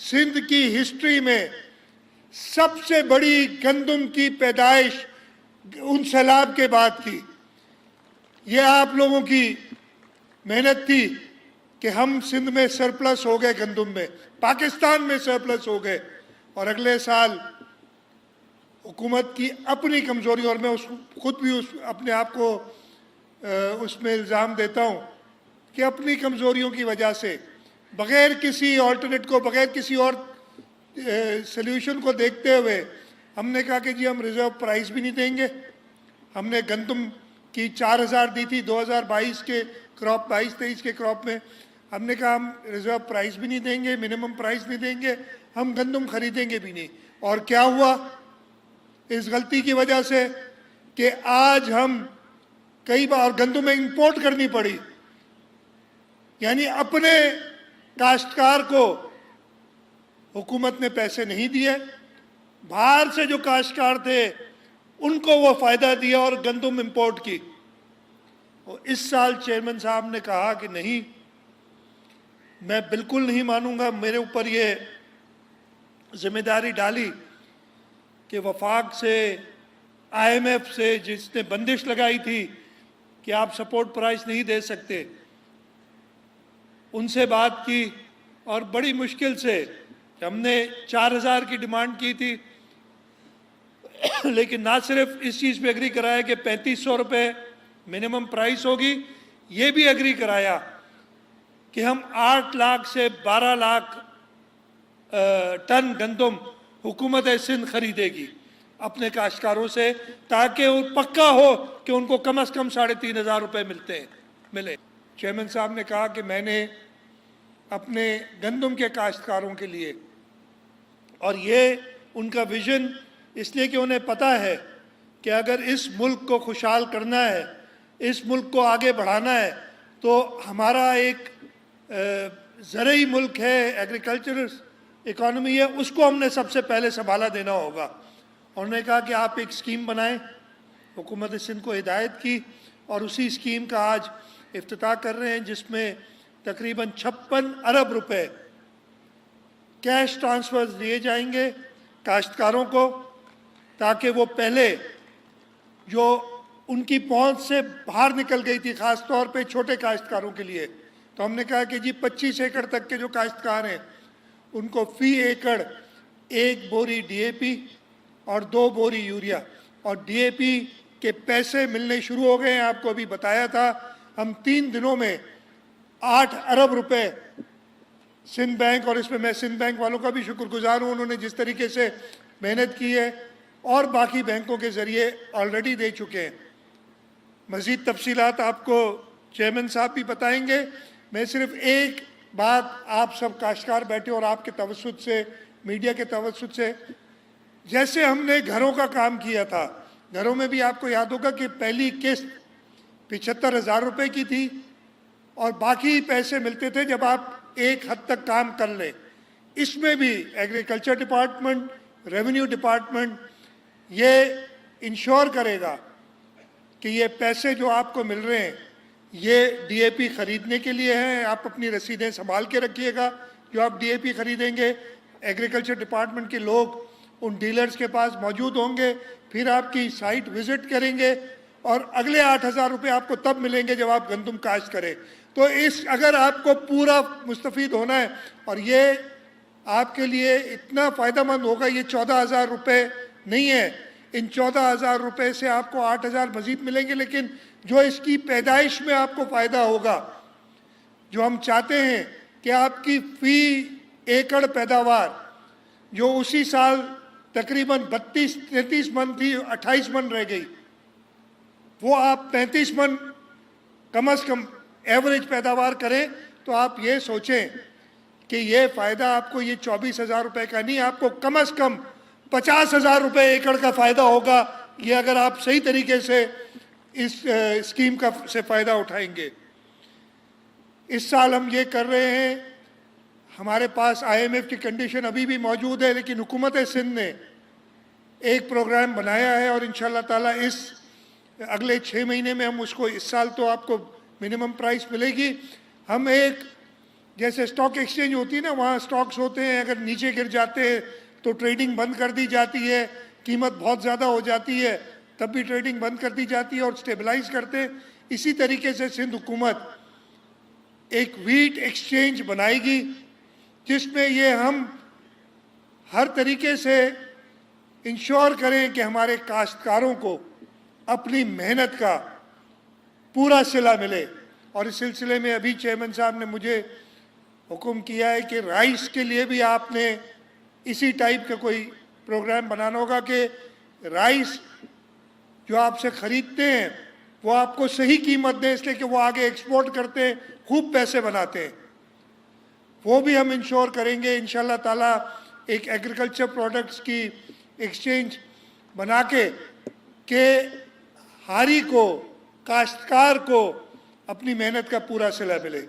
सिंध की हिस्ट्री में सबसे बड़ी गंदम की पैदाइश उन सैलाब के बाद की। ये आप लोगों की मेहनत थी कि हम सिंध में सरप्लस हो गए, गंदम में, पाकिस्तान में सरप्लस हो गए। और अगले साल हुकूमत की अपनी कमज़ोरी, और मैं खुद भी अपने आप को उसमें इल्ज़ाम देता हूँ कि अपनी कमज़ोरियों की वजह से बग़ैर किसी ऑल्टरनेट को, बग़ैर किसी और सल्यूशन को देखते हुए हमने कहा कि जी हम रिज़र्व प्राइस भी नहीं देंगे। हमने गंदम की 4000 दी थी 2022 के क्रॉप, 22-23 के क्रॉप में। हमने कहा हम रिज़र्व प्राइस भी नहीं देंगे, मिनिमम प्राइस नहीं देंगे, हम गंदम खरीदेंगे भी नहीं। और क्या हुआ इस गलती की वजह से कि आज हम कई बार गंदम में इंपोर्ट करनी पड़ी, यानी अपने काश्तकार को हुकूमत ने पैसे नहीं दिए, बाहर से जो काश्तकार थे उनको वो फ़ायदा दिया और गंदम इंपोर्ट की। और इस साल चेयरमैन साहब ने कहा कि नहीं, मैं बिल्कुल नहीं मानूंगा। मेरे ऊपर ये जिम्मेदारी डाली कि वफाक से, IMF से जिसने बंदिश लगाई थी कि आप सपोर्ट प्राइस नहीं दे सकते, उनसे बात की और बड़ी मुश्किल से हमने 4000 की डिमांड की थी, लेकिन ना सिर्फ इस चीज़ पे एग्री कराया कि 3500 रुपये मिनिमम प्राइस होगी, ये भी एग्री कराया कि हम 8 लाख से 12 लाख टन गंदम हुकूमत सिंध खरीदेगी अपने काश्तकारों से, ताकि वो पक्का हो कि उनको कम से कम 3500 रुपये मिले। चेयरमैन साहब ने कहा कि मैंने अपने गंदम के काश्तकारों के लिए, और ये उनका विज़न इसलिए कि उन्हें पता है कि अगर इस मुल्क को खुशहाल करना है, इस मुल्क को आगे बढ़ाना है, तो हमारा एक ज़रई मुल्क है, एग्रीकल्चर इकॉनमी है, उसको हमने सबसे पहले संभाला देना होगा। उन्होंने कहा कि आप एक स्कीम बनाएं, हुकूमत सिंध को हिदायत की और उसी स्कीम का आज इफ्तिताह कर रहे हैं, जिसमें तकरीबन 56 अरब रुपए कैश ट्रांसफर्स दिए जाएंगे काश्तकारों को, ताकि वो पहले जो उनकी पहुंच से बाहर निकल गई थी, ख़ास तौर पे छोटे काश्तकारों के लिए। तो हमने कहा कि जी 25 एकड़ तक के जो काश्तकार हैं उनको फ़ी एकड़ 1 बोरी DAP और 2 बोरी यूरिया, और DAP के पैसे मिलने शुरू हो गए हैं। आपको अभी बताया था, हम 3 दिनों में 8 अरब रुपए सिंध बैंक, और इसमें मैं सिंध बैंक वालों का भी शुक्रगुजार हूँ, उन्होंने जिस तरीके से मेहनत की है, और बाकी बैंकों के ज़रिए ऑलरेडी दे चुके हैं। मज़ीद तफसीलात आपको चेयरमैन साहब भी बताएंगे। मैं सिर्फ एक बात, आप सब काश्तकार बैठे और आपके तवस्सुत से, मीडिया के तवस्सुत से, जैसे हमने घरों का काम किया था, घरों में भी आपको याद होगा कि पहली किस्त 75,000 रुपये की थी और बाकी पैसे मिलते थे जब आप एक हद तक काम कर लें। इसमें भी एग्रीकल्चर डिपार्टमेंट, रेवेन्यू डिपार्टमेंट ये इंश्योर करेगा कि ये पैसे जो आपको मिल रहे हैं ये DAP ख़रीदने के लिए हैं। आप अपनी रसीदें संभाल के रखिएगा, जो आप DAP ख़रीदेंगे एग्रीकल्चर डिपार्टमेंट के लोग उन डीलर्स के पास मौजूद होंगे, फिर आपकी साइट विज़िट करेंगे और अगले 8,000 रुपये आपको तब मिलेंगे जब आप गंदम काश्त करें। तो इस, अगर आपको पूरा मुस्तफ़ीद होना है, और ये आपके लिए इतना फ़ायदेमंद होगा, ये 14,000 रुपये नहीं है, इन 14,000 रुपये से आपको 8,000 मज़ीद मिलेंगे, लेकिन जो इसकी पैदाइश में आपको फ़ायदा होगा, जो हम चाहते हैं कि आपकी फ़ी एकड़ पैदावार जो उसी साल तकरीबन 32-33 मन थी, 28 मन रह गई, वो आप 35 मन कम से कम एवरेज पैदावार करें। तो आप ये सोचें कि ये फ़ायदा आपको ये 24,000 रुपये का नहीं, आपको कम से कम 50,000 रुपये एकड़ का फ़ायदा होगा, ये अगर आप सही तरीके से इस स्कीम का से फ़ायदा उठाएंगे। इस साल हम ये कर रहे हैं, हमारे पास IMF की कंडीशन अभी भी मौजूद है, लेकिन हुकूमत सिंध ने एक प्रोग्राम बनाया है और इंशाअल्लाह ताला इस अगले 6 महीने में हम उसको, इस साल तो आपको मिनिमम प्राइस मिलेगी, हम एक जैसे स्टॉक एक्सचेंज होती है ना, वहाँ स्टॉक्स होते हैं, अगर नीचे गिर जाते हैं तो ट्रेडिंग बंद कर दी जाती है, कीमत बहुत ज़्यादा हो जाती है तब भी ट्रेडिंग बंद कर दी जाती है और स्टेबलाइज करते हैं। इसी तरीके से सिंध हुकूमत एक व्हीट एक्सचेंज बनाएगी जिसमें ये हम हर तरीके से इंश्योर करें कि हमारे काश्तकारों को अपनी मेहनत का पूरा सिला मिले। और इस सिलसिले में अभी चेयरमैन साहब ने मुझे हुक्म किया है कि राइस के लिए भी आपने इसी टाइप का कोई प्रोग्राम बनाना होगा कि राइस जो आपसे खरीदते हैं वो आपको सही कीमत दें, इसलिए कि वो आगे एक्सपोर्ट करते हैं, खूब पैसे बनाते हैं। वो भी हम इंश्योर करेंगे इंशाल्लाह ताला। एक एग्रीकल्चर प्रोडक्ट्स की एक्सचेंज बना के हारी को, काश्तकार को अपनी मेहनत का पूरा सिला मिले।